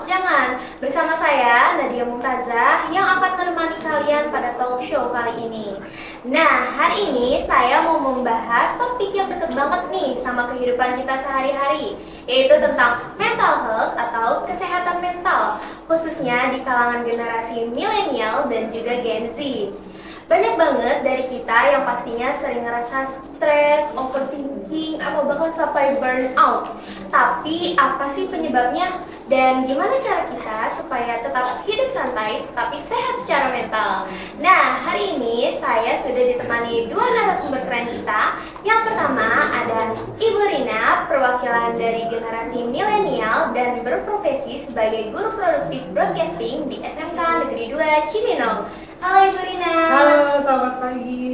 Jangan. Bersama saya, Nadia Mumtazah, yang akan menemani kalian pada talk show kali ini. Nah, hari ini saya mau membahas topik yang deket banget nih sama kehidupan kita sehari-hari, yaitu tentang mental health atau kesehatan mental, khususnya di kalangan generasi milenial dan juga Gen Z. Banyak banget dari kita yang pastinya sering ngerasa stres, overthinking, atau bahkan sampai burnout. Tapi apa sih penyebabnya? Dan gimana cara kita supaya tetap hidup santai tapi sehat secara mental? Nah, hari ini saya sudah ditemani dua narasumber keren kita. Yang pertama ada Ibu Rina, perwakilan dari generasi milenial dan berprofesi sebagai guru produktif broadcasting di SMK Negeri 2 Cibinong. Halo Ibu Rina. Halo, selamat pagi.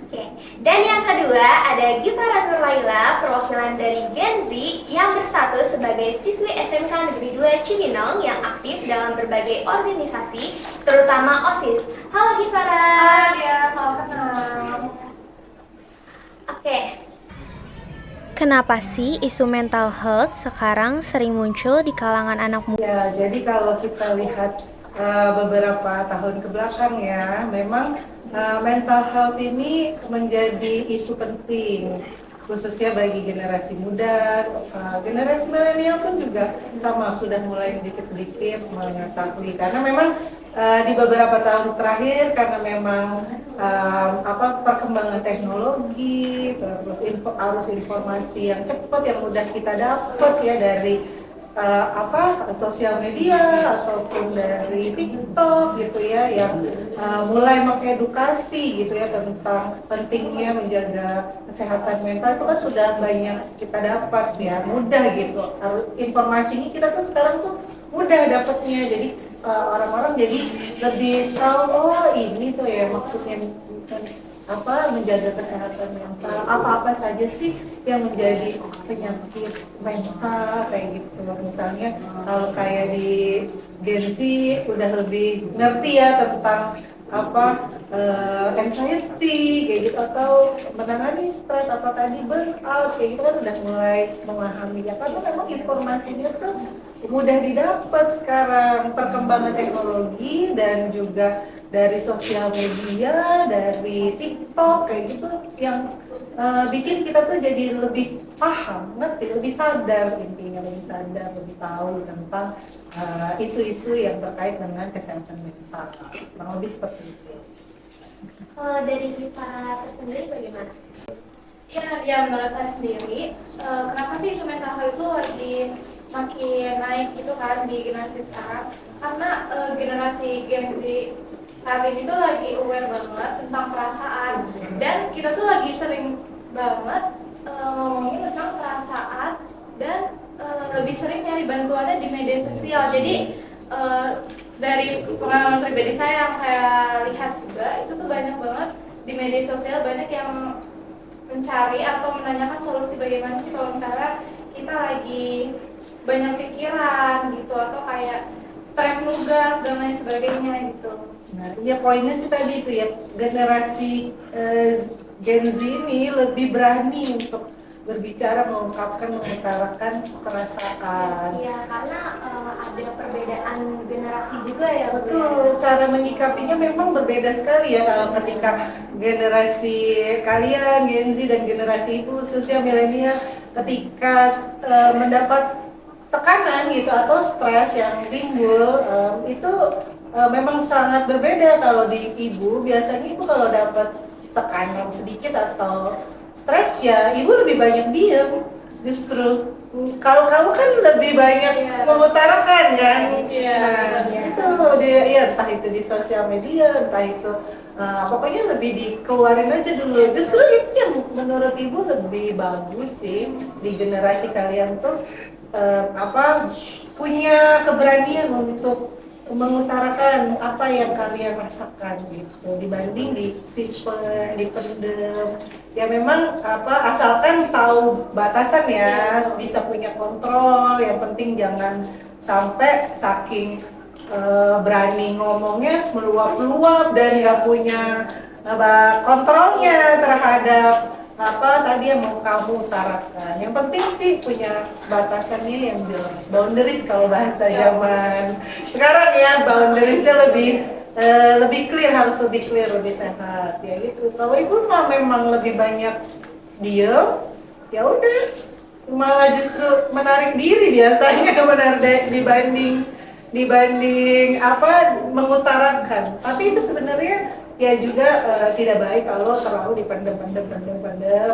Oke. Dan yang kedua ada Gifara Nurlaila, perwakilan dari Gen Z yang berstatus sebagai siswi SMK Negeri 2 Cibinong yang aktif dalam berbagai organisasi, terutama OSIS. Halo Gifara. Halo ya, salam kenal. Oke. Kenapa sih isu mental health sekarang sering muncul di kalangan anak muda? Ya, jadi kalau kita lihat beberapa tahun ke belakang ya, memang mental health ini menjadi isu penting, khususnya bagi generasi muda, generasi milenial pun juga sama sudah mulai sedikit-sedikit mengetahui, karena memang di beberapa tahun terakhir karena memang perkembangan teknologi, terus arus informasi yang cepat yang mudah kita dapat ya dari sosial media ataupun dari TikTok gitu ya, yang mulai mengedukasi gitu ya tentang pentingnya menjaga kesehatan mental, itu kan sudah banyak kita dapat ya, mudah gitu. Informasinya kita tuh sekarang tuh mudah dapatnya, jadi orang-orang jadi lebih tahu, oh ini tuh ya maksudnya menjaga kesehatan mental, apa saja sih yang menjadi penyakit mental kayak gitu. Misalnya kalau kayak di Gen Z udah lebih ngerti ya tentang anxiety kayak gitu, atau menangani stres, atau tadi burnout kayak gitu kan udah mulai memahami ya, karena memang informasinya tuh mudah didapat sekarang, perkembangan teknologi dan juga dari sosial media, dari TikTok kayak gitu, yang bikin kita tuh jadi lebih paham, ngerti, lebih sadar, intinya lebih sadar, lebih tahu tentang isu-isu yang terkait dengan kesehatan mental. Kurang lebih seperti itu. Kalau dari kita sendiri bagaimana? Ya menurut saya sendiri, kenapa sih isu mental health itu lagi makin naik gitu kan di generasi sekarang? Karena generasi Gen Z saat ini tuh lagi aware banget tentang perasaan, dan kita tuh lagi sering banget ngomongin tentang perasaan, dan lebih sering nyari bantuannya di media sosial. Jadi dari pengalaman pribadi saya yang saya lihat juga, itu tuh banyak banget di media sosial, banyak yang mencari atau menanyakan solusi bagaimana sih kalau misalnya kita lagi banyak pikiran gitu, atau kayak stres nugas dan lain sebagainya gitu. Nah, iya, poinnya sih tadi itu ya, generasi Gen Z ini lebih berani untuk berbicara, mengutarakan perasaan. Iya, karena ada perbedaan generasi juga ya. Betul, cara menyikapinya memang berbeda sekali ya, kalau ketika generasi kalian, Gen Z dan generasi ibu, khususnya milenial, ketika mendapat tekanan gitu atau stres yang timbul, itu memang sangat berbeda. Kalau di ibu, biasanya ibu kalau dapat tekanan sedikit atau stres ya, ibu lebih banyak diam. Justru kalau kamu kan lebih banyak mengutarakan kan. Nah, itu dia ya, entah itu di sosial media, entah itu pokoknya lebih dikeluarin aja dulu. Justru itu yang menurut ibu lebih bagus sih di generasi kalian tuh, punya keberanian untuk mengutarakan apa yang kalian rasakan gitu, dibanding disimpan, dipendem. Ya memang asalkan tahu batasan ya, bisa punya kontrol. Yang penting jangan sampai saking berani ngomongnya meluap-luap dan nggak punya kontrolnya terhadap apa tadi yang mau kamu utarakan. Yang penting sih punya batasannya yang jelas, boundaries kalau bahasa zaman sekarang ya, boundariesnya lebih clear, harus lebih clear, lebih sehat ya gitu. Kalau ibu mah memang lebih banyak diem, ya udah malah justru menarik diri biasanya dibanding apa mengutarakan. Tapi itu sebenarnya ya juga tidak baik kalau terlalu dipendem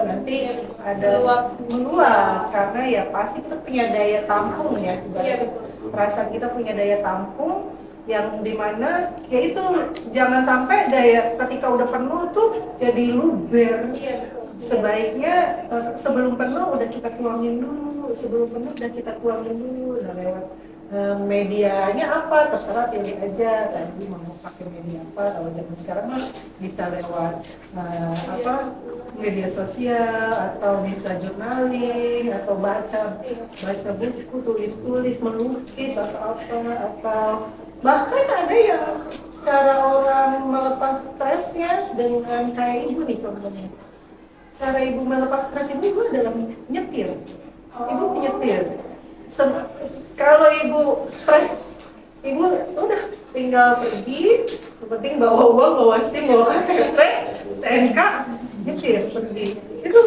nanti ada meluap karena ya pasti kita punya daya tampung ya, ibaratnya perasaan kita punya daya tampung yang dimana ya itu jangan sampai daya ketika udah penuh tuh jadi luber. Sebaiknya sebelum penuh udah kita tuangin dulu, nah lewat medianya apa terserah, pilih aja tadi mau pakai media apa. Kalau zaman sekarang mah bisa lewat apa media sosial atau bisa journaling atau baca buku, tulis melukis atau apa, atau bahkan ada yang cara orang melepas stresnya dengan kayak ibu nih contohnya. Cara ibu melepas stres ibu adalah nyetir. Ibu nyetir. Kalau ibu stres, ibu udah tinggal pergi, yang penting bawa uang, bawa SIM, bawa KTP, STNK, nyetir pergi. Itu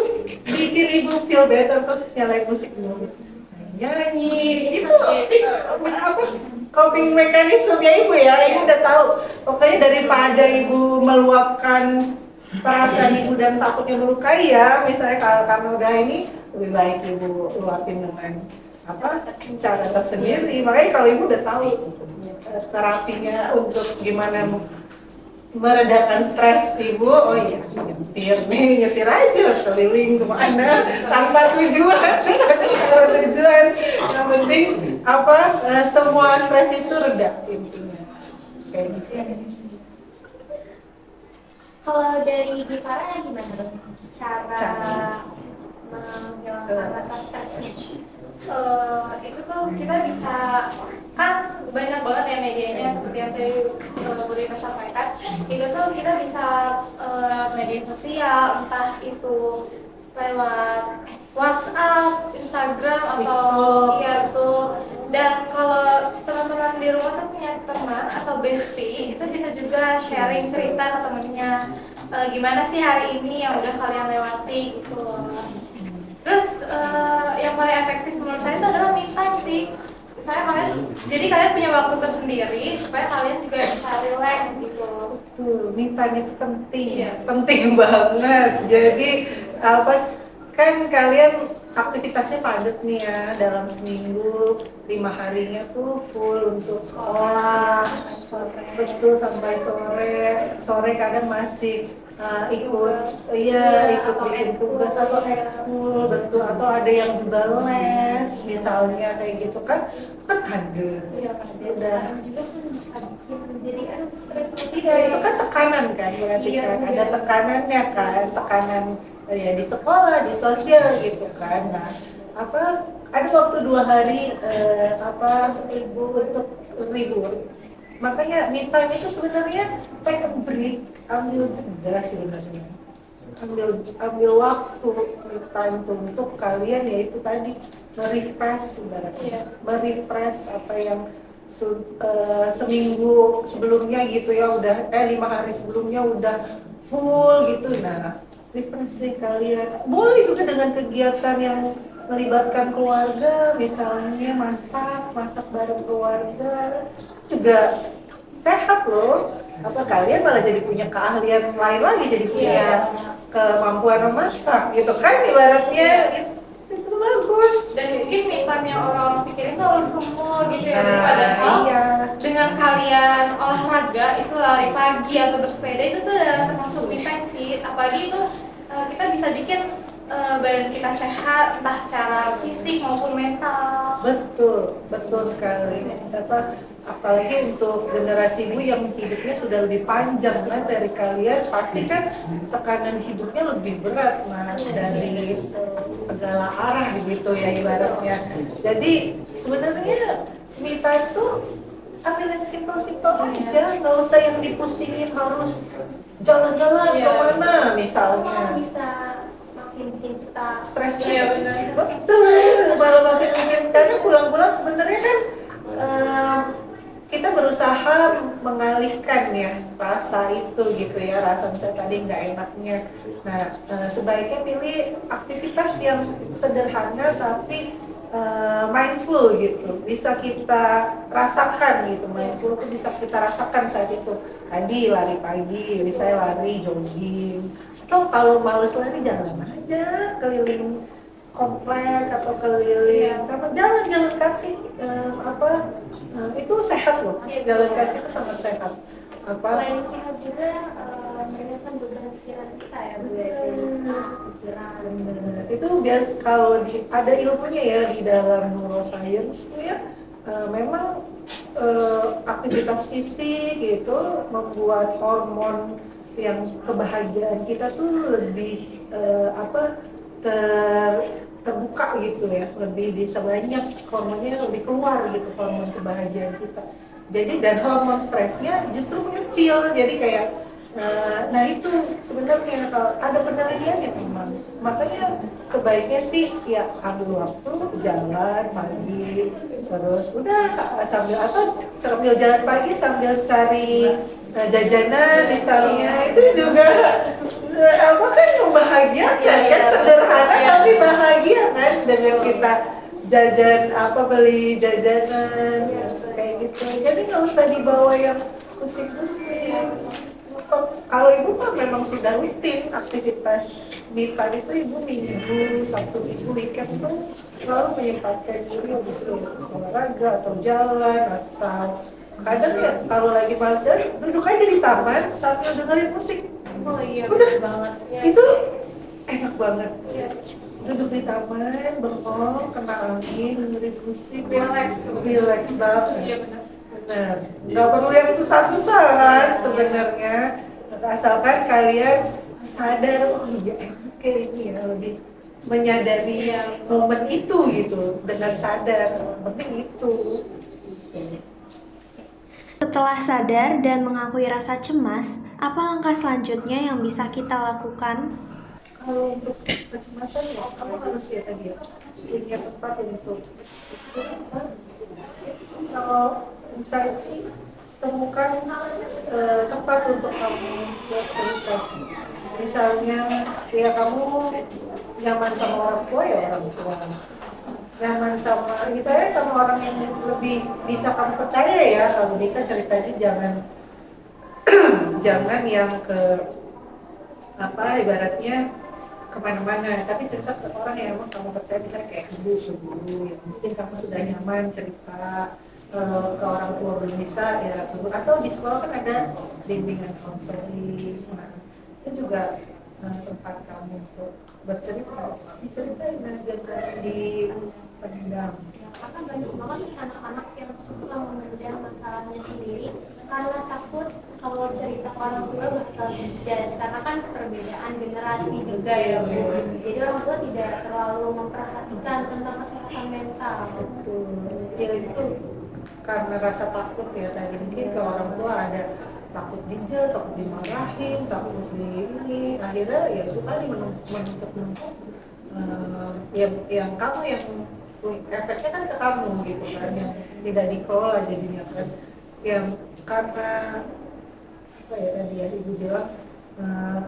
bikin ibu feel better, terus nyalain musik dulu. Nyanyi, itu apa? Coping mekanisme ibu ya, ibu udah tahu. Pokoknya daripada ibu meluapkan perasaan ibu dan takutnya melukai ya, misalnya kalau kamu udah ini, lebih baik ibu luapin dengan apa cara tersendiri. Makanya kalau ibu udah tahu terapinya untuk gimana meredakan stres ibu, oh iya nyetir aja keliling kemana tanpa tujuan yang penting apa semua stres itu reda intinya kayak gitu. Kalau dari Givara gimana dong cara menghilangkan rasa stresnya? Itu tuh kita bisa, kan banyak banget ya medianya seperti yang tadi Burita sampaikan. Itu tuh kita bisa media sosial, entah itu lewat WhatsApp, Instagram atau ya tuh. Dan kalau teman-teman di rumah tuh punya teman atau bestie, itu bisa juga sharing cerita ke temennya, gimana sih hari ini yang udah kalian lewati gitu. Terus yang paling efektif menurut saya itu adalah me time sih. Misalnya kalian punya waktu tersendiri supaya kalian juga bisa relax gitu. Tuh, me time itu penting, penting banget. Jadi apa kan kalian aktivitasnya padat nih ya, dalam seminggu 5 harinya tuh full untuk sekolah, betul sampai sore kadang masih ikut bikin tugas atau ekskul, betul, atau ada yang juga les misalnya kayak gitu kan ada udah Juga kan bisa bikin jadi stres. iya itu kan tekanan kan berarti kan ada tekanannya kan, tekanan ya di sekolah, di sosial gitu kan. Nah apa ada waktu 2 hari untuk libur, makanya me time itu sebenarnya take a break, ambil jeda sebenarnya, ambil waktu me time untuk kalian yaitu tadi merefresh ibaratnya, merefresh apa yang seminggu sebelumnya gitu ya udah 5 hari sebelumnya udah full gitu. Nah refresh deh kalian, boleh juga dengan kegiatan yang melibatkan keluarga, misalnya masak bareng keluarga juga sehat loh. Apa kalian malah jadi punya keahlian lain lagi, jadi punya kemampuan memasak gitu kan, ibaratnya itu bagus. Dan mungkin me time yang orang pikirin tuh harus kumpul gitu ya, padahal dengan kalian olahraga itu lari pagi atau bersepeda itu tuh udah termasuk me time sih. Apalagi itu kita bisa bikin badan kita sehat, entah secara fisik maupun mental. Betul sekali. Apalagi untuk generasi ibu yang hidupnya sudah lebih panjang kan dari kalian, pasti kan tekanan hidupnya lebih berat dari segala arah gitu ya ibaratnya. Jadi sebenarnya me time tuh ambil yang simpel-simpel aja, nggak usah yang dipusingin harus jalan-jalan kemana misalnya. Bisa makan makin bikin kita stres Iya, juga. benar. Betul, malah makin ingin karena pulang-pulang sebenarnya kan kita berusaha mengalihkan ya rasa itu gitu ya, rasa misalnya tadi nggak enaknya. Nah, sebaiknya pilih aktivitas yang sederhana tapi mindful gitu, bisa kita rasakan gitu. Mindful itu bisa kita rasakan saat itu. Tadi lari pagi, misalnya lari jogging, atau kalau males lari jalan aja keliling komplek atau keliling apa jalan-jalan kaki itu sehat loh, jalan kaki itu sangat sehat. selain sehat juga meringankan beban pikiran kita ya Bu ya. Pikiran. Benar. Itu biasa kalau ada ilmunya ya di dalam neuroscience itu ya, memang aktivitas fisik itu membuat hormon yang kebahagiaan kita tuh lebih terbuka gitu ya, lebih bisa banyak hormonnya lebih keluar gitu, hormon kebahagiaan kita. Jadi dan hormon stresnya justru mengecil, jadi kayak nah itu sebenarnya kalau ada penelitiannya teman, makanya sebaiknya sih ya ambil waktu jalan pagi, terus udah sambil jalan pagi sambil cari jajanan misalnya, itu juga apa kan membahagiakan kan, sederhana tapi bahagia kan dengan kita jajan beli jajanan kayak gitu. Jadi nggak usah dibawa yang pusing-pusing. Kalau ibu kan memang sudah rutin aktivitas MIPA itu, ibu minggu, Sabtu, Minggu, weekend tuh selalu menyempatkan diri untuk olahraga atau jalan, atau kadang ya kalau lagi malas jalan duduk aja di taman sambil dengerin musik. Oh iya, Udah. benar banget. Ya. Itu enak banget. Duduk di taman, bengong, kena angin, dengerin musik, relax banget. Iya, benar. Benar, nggak perlu yang susah-susah kan sebenarnya, asalkan kalian sadar, oh iya enak kayak ini ya, lebih menyadari momen itu gitu dengan sadar, penting itu. Setelah sadar dan mengakui rasa cemas, apa langkah selanjutnya yang bisa kita lakukan? Kalau untuk kecemasan ya, kamu harus ya tadi ya, punya tempat untuk kalau misalnya temukan tempat untuk kamu bercerita. Misalnya ya kamu nyaman sama orang tua ya orang tua, nyaman sama kita ya sama orang yang lebih bisa kamu percaya ya, kalau bisa ceritanya jangan yang ke ibaratnya kemana-mana, tapi cerita ke orang yang emang kamu percaya, misalnya kayak ibu, yang mungkin kamu sudah nyaman cerita ke orang tua, belum bisa ya, atau di sekolah kan ada bimbingan konseling, nah itu juga tempat kamu untuk bercerita, diceritain aja di pendam. Karena banyak banget nih anak-anak yang suka memendam masalahnya sendiri karena takut kalau cerita ke orang tua bakal dijudge, karena kan perbedaan generasi juga ya Bu. Jadi orang tua tidak terlalu memperhatikan tentang kesehatan mental. Betul. Ya itu karena rasa takut ya tadi, mungkin ke orang tua ada takut dijudge, takut dimarahin, takut di ini, akhirnya ya itu tadi menuntut yang kamu yang efeknya kan ke kamu gitu kan, yang tidak dikelola jadinya kan, yang karena apa ya tadi ya ibu bilang,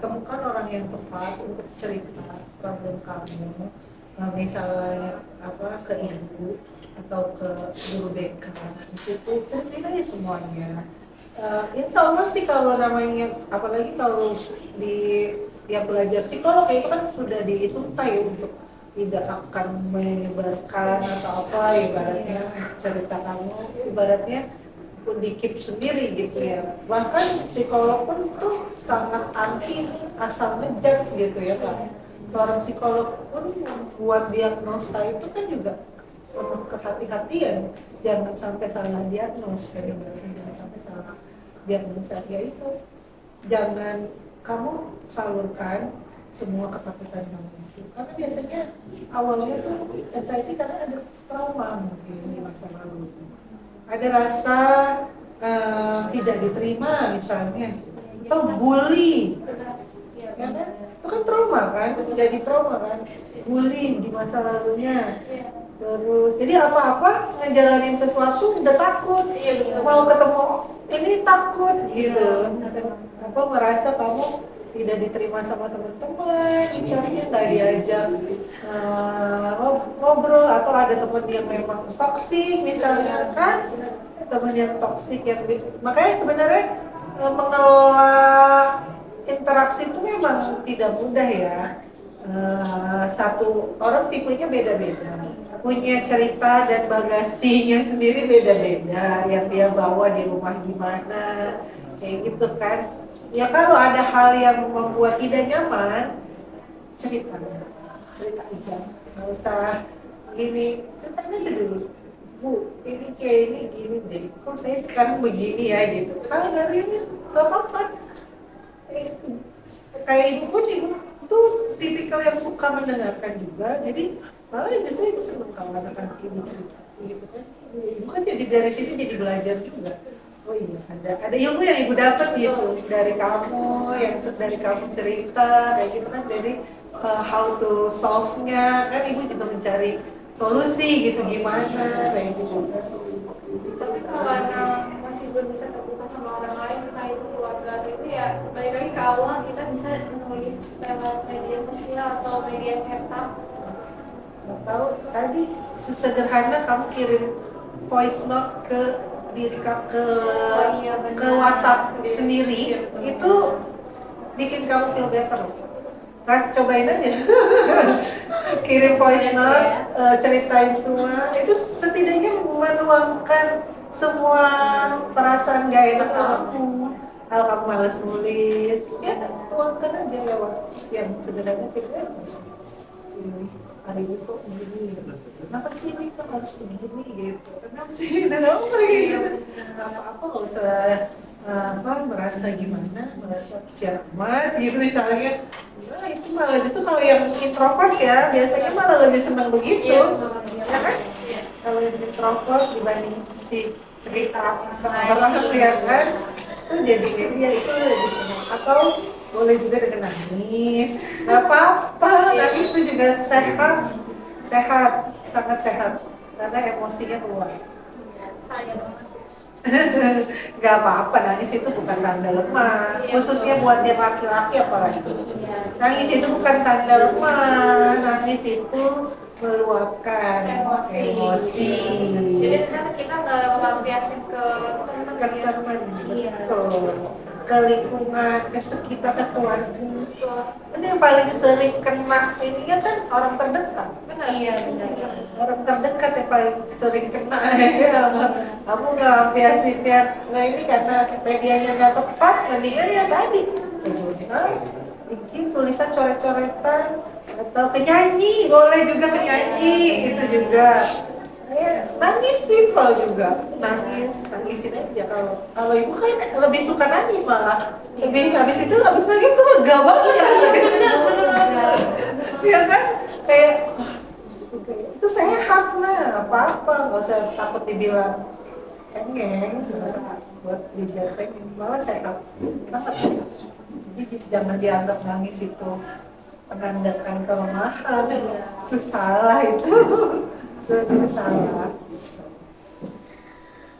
temukan orang yang tepat untuk cerita problem kamu, misalnya ke ibu atau ke guru BK, itu ceritain aja semuanya. Insya Allah sih kalau namanya, apalagi kalau di yang belajar psikolog itu kan sudah disumpah ya untuk tidak akan menyebarkan atau apa, ibaratnya cerita kamu ibaratnya pun di-keep sendiri gitu ya. Bahkan psikolog pun tuh sangat anti asal ngejudge gitu ya Pak. Seorang psikolog pun membuat diagnosa itu kan juga penuh kehati-hatian, jangan sampai salah diagnosa, jangan sampai salah diagnosa, yaitu jangan kamu salurkan semua ketakutan kamu itu, karena biasanya awalnya tuh anxiety karena ada trauma mungkin di masa lalu, ada rasa tidak diterima misalnya, atau bully ya kan, itu kan trauma kan, jadi trauma kan, bullying di masa lalunya. Terus jadi apa-apa ngejalanin sesuatu udah takut, mau ketemu ini takut gitu, apa merasa kamu tidak diterima sama teman-teman, misalnya nggak diajak ngobrol, atau ada teman yang memang toksik misalnya kan, teman yang toksik yang makanya sebenarnya mengelola interaksi itu memang tidak mudah ya. Satu orang tipenya beda-beda, punya cerita dan bagasinya sendiri beda-beda, yang dia bawa di rumah gimana, kayak gitu kan. Ya kalau ada hal yang membuat tidak nyaman, cerita aja, nggak usah gini, cerita aja dulu. Bu, ini kayak ini gini deh, kok saya sekarang begini ya gitu. Kalau dari ini nggak apa-apa. Kayak ibu pun, ibu tuh tipikal yang suka mendengarkan juga, jadi malah justru ibu seneng kalau anak-anak ibu cerita gitu kan. Ibu kan jadi dari sini jadi belajar juga. Oh iya, ada ilmu yang ibu dapat gitu dari kamu, yang dari kamu cerita kayak gitu kan. Jadi how to solve-nya kan, ibu juga mencari solusi gitu, gimana kayak gitu kan. Tapi kalau masih belum bisa terbuka sama orang lain, entah itu keluarga atau itu, ya balik lagi ke awal, kita bisa menulis lewat media sosial atau media cetak. Nggak tahu, tadi sesederhana kamu kirim voice note ke diri ke WhatsApp sendiri, itu bikin kamu feel better. Cobain aja. Kirim voice note, ceritain semua, itu setidaknya menuangkan semua perasaan gak enak kamu. Kalau kamu malas nulis, ya tuangkan aja lewat yang sebenarnya filmnya ini hari ini kok begini, kenapa sih ini kok harus begini gitu, kenapa sih dan apa gitu, apa nggak usah merasa gimana, merasa siamat gitu misalnya. Nah itu malah justru kalau yang introvert ya biasanya malah lebih senang begitu, ya kan? Kalau yang introvert dibanding mesti cerita sama orang ya kan, itu jadi ya itu lebih senang. Atau boleh juga dengan nangis, nggak apa-apa, nangis itu juga sehat, sangat sehat, karena emosinya keluar. Nggak apa-apa, nangis itu bukan tanda lemah, khususnya buat yang laki-laki apalagi. Nangis itu bukan tanda lemah, nangis itu meluapkan emosi. Jadi ternyata kita nggak melampiasin ke teman, betul, ke lingkungan, ke sekitar, ke keluarga. Ini yang paling sering kena ininya kan orang terdekat. Iya benar. Orang terdekat yang paling sering kena ya. Kamu ngelampiasinnya, nah ini karena medianya nggak tepat, mendingan ya tadi bikin tulisan coret-coretan, atau penyanyi, boleh juga penyanyi, itu juga. Nangis simpel juga, nangisin aja. Kalau ibu kan lebih suka nangis, malah lebih habis nangis tuh lega banget. Iya kan, kayak itu sehat lah, apa-apa, nggak usah takut dibilang cengeng, nggak usah takut dibilang cengeng, malah sehat, sangat sehat. Jadi jangan dianggap nangis itu menandakan kelemahan, itu salah itu. Salah.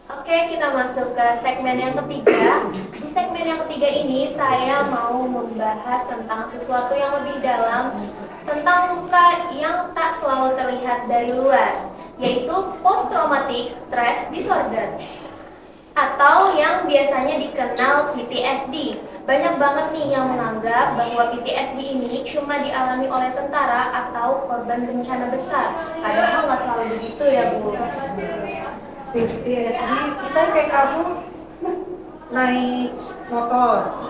Oke, kita masuk ke segmen yang ketiga. Di segmen yang ketiga ini saya mau membahas tentang sesuatu yang lebih dalam tentang luka yang tak selalu terlihat dari luar, yaitu post traumatic stress disorder atau yang biasanya dikenal PTSD. Banyak banget nih yang menganggap bahwa PTSD ini cuma dialami oleh tentara atau korban bencana besar. Padahal nggak selalu begitu ya, Bu. PTSD, misalnya kayak kamu naik motor,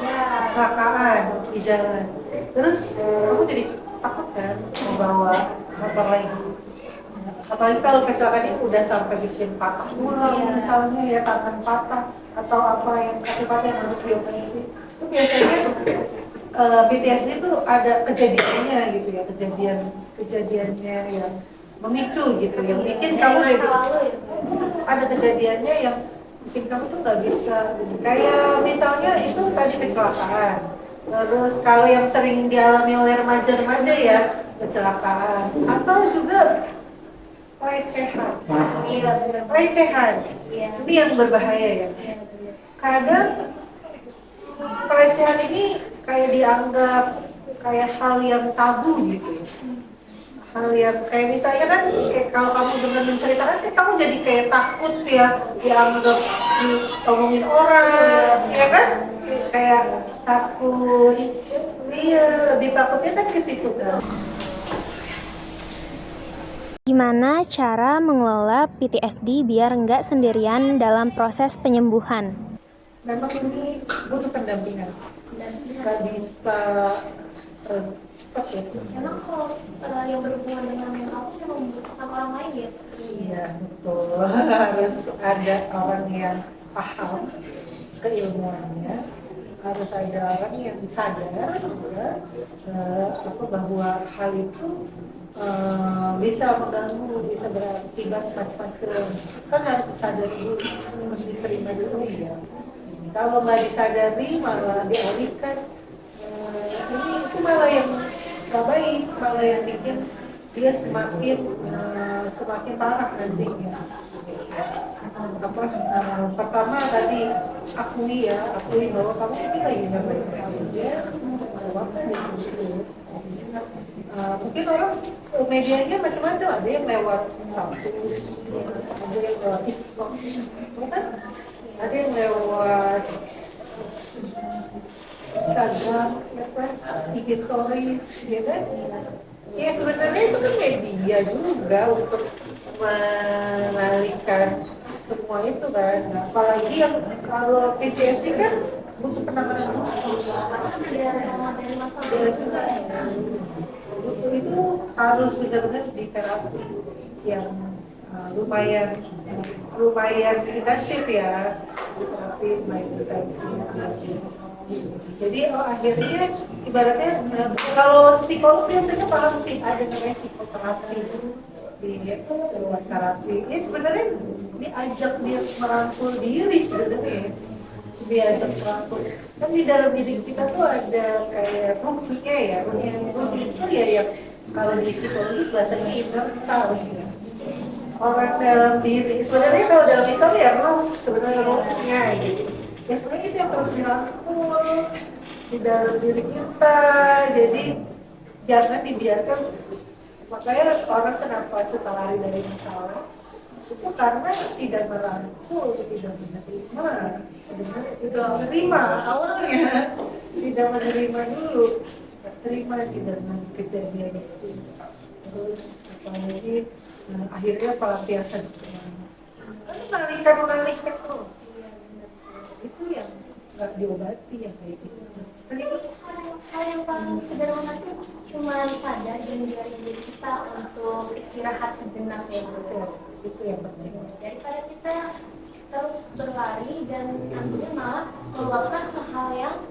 kecelakaan di jalan, terus kamu jadi takut kan membawa motor lagi. Apalagi kalau kecelakaan ini udah sampai bikin patah tulang, misalnya ya tangan patah atau apa yang akibatnya yang harus dioperasi. Itu biasanya PTSD itu ada kejadiannya gitu ya, kejadiannya yang memicu gitu, yang bikin kamu jadi ada kejadiannya yang bikin kamu tuh nggak bisa, kayak misalnya itu tadi kecelakaan, Terus kalau yang sering dialami oleh remaja-remaja ya kecelakaan atau juga pelecehan. Iya, benar. Pelecehan. Iya. Ini yang berbahaya ya. Iya, benar. Kadang pelecehan ini kayak dianggap kayak hal yang tabu gitu ya. Hal yang kayak misalnya kan kayak kalau kamu dengan menceritakan kan kamu jadi kayak takut ya dianggap diomongin orang ya kan kayak takut iya lebih takutnya kan ke situ kan. Gimana cara mengelola PTSD biar nggak sendirian dalam proses penyembuhan? Memang ini butuh pendampingan nggak bisa cepat ya. Emang kalau yang berhubungan dengan mental itu memang membutuhkan orang lain ya? Iya betul harus ada orang yang paham keilmuannya, harus ada orang yang sadar ya, bahwa hal itu bisa mengganggu, bisa berakibat macam-macam. Kan harus disadari dulu, harus diterima dulu ya. Kalau nggak disadari malah dialihkan, ini itu malah yang nggak baik, malah yang bikin dia semakin parah nantinya. Pertama tadi akui bahwa kamu ini lagi nggak baik-baik aja, apa gitu. Mungkin orang medianya macam-macam, ada yang lewat status, ada yang lewat TikTok, kan? Ada yang lewat Instagram, ya kan? IG stories, ya kan? Ya sebenarnya itu kan media juga untuk mengalihkan semua itu kan. Nah, apalagi yang kalau PTSD kan butuh penanganan khusus. Dari masalah juga ya. Butuh itu harus benar-benar di terapi yang lumayan intensif ya, terapi lumayan intensif. Jadi akhirnya ibaratnya kalau psikolog biasanya paham sih ada namanya psikoterapi di ruang terapi. Ini sebenarnya diajak dia merangkul diri sebenarnya. Diajak merangkul. Kan di dalam diri kita tuh ada kayak ruhnya ya, ruh itu ya yang kalau di psikologis bahasanya inner child ya. Orang dalam diri sebenarnya kalau dalam Islam ya ruh sebenarnya ruhnya gitu. Ya sebenarnya itu yang terus dirangkul di dalam diri kita, jadi jangan dibiarkan. Makanya orang kenapa suka lari dari masalah itu karena tidak merangkul, tidak menerima. Sebenarnya tidak menerima awalnya, tidak menerima dulu, terima tidak kejadian itu. Terus apalagi akhirnya pelampiasan kan mengalihkan tuh. Itu yang nggak diobati yang kayak gitu. Hal yang paling sederhana itu cuma sadar dan biarin diri kita untuk istirahat sejenak ya gitu. Itu yang penting. Daripada kita terus berlari dan nantinya malah meluapkan ke hal yang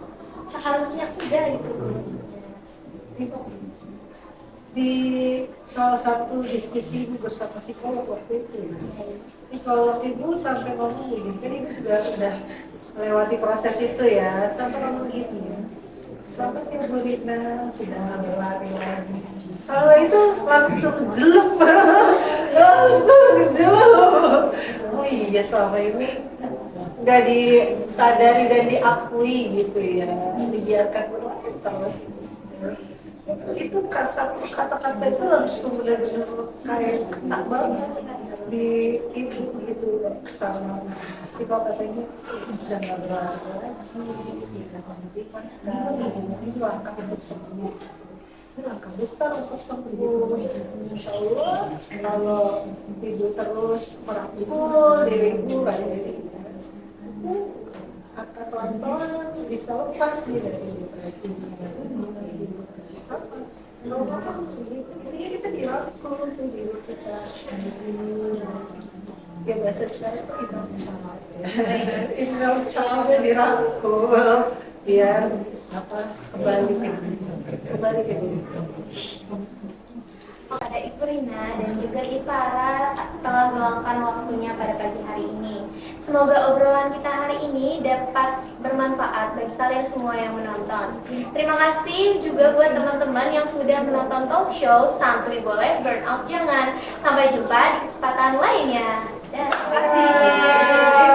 seharusnya udah gitu. Di salah satu diskusi ibu bersama psikolog waktu itu, psikolog ibu sampai ngomong gini, kan ibu juga udah melewati proses itu ya, sampai ngomong gini ya, sampai ibu Rina sudah berlari lagi, kalau itu langsung jelek, langsung jelek. Oh iya selama ini nggak disadari dan diakui gitu ya, dibiarkan berlari terus. Itu kata-kata itu langsung benar-benar kayak tak banget di itu gitu sama psikolog katanya sedang nggak berlaku lagi, sedang menghentikan sekali, ini langkah untuk sembuh, ini langkah besar untuk sembuh. Insya Allah kalau ibu terus merangkul diri ibu kayak ini, itu akan pelan-pelan bisa lepas nih dari depresi. Ini kita dirangkul tuh diri kita di sini. Ya bahasa sekarang itu inner child ya. Inner childnya dirangkul biar kembali ke diri. Pada Ibu Rina dan juga Ipara telah meluangkan waktunya pada pagi hari ini. Semoga obrolan kita hari ini dapat bermanfaat bagi kalian semua yang menonton. Terima kasih juga buat teman-teman yang sudah menonton talk show Santuy Boleh Burnout Jangan. Sampai jumpa di kesempatan lainnya. Terima kasih.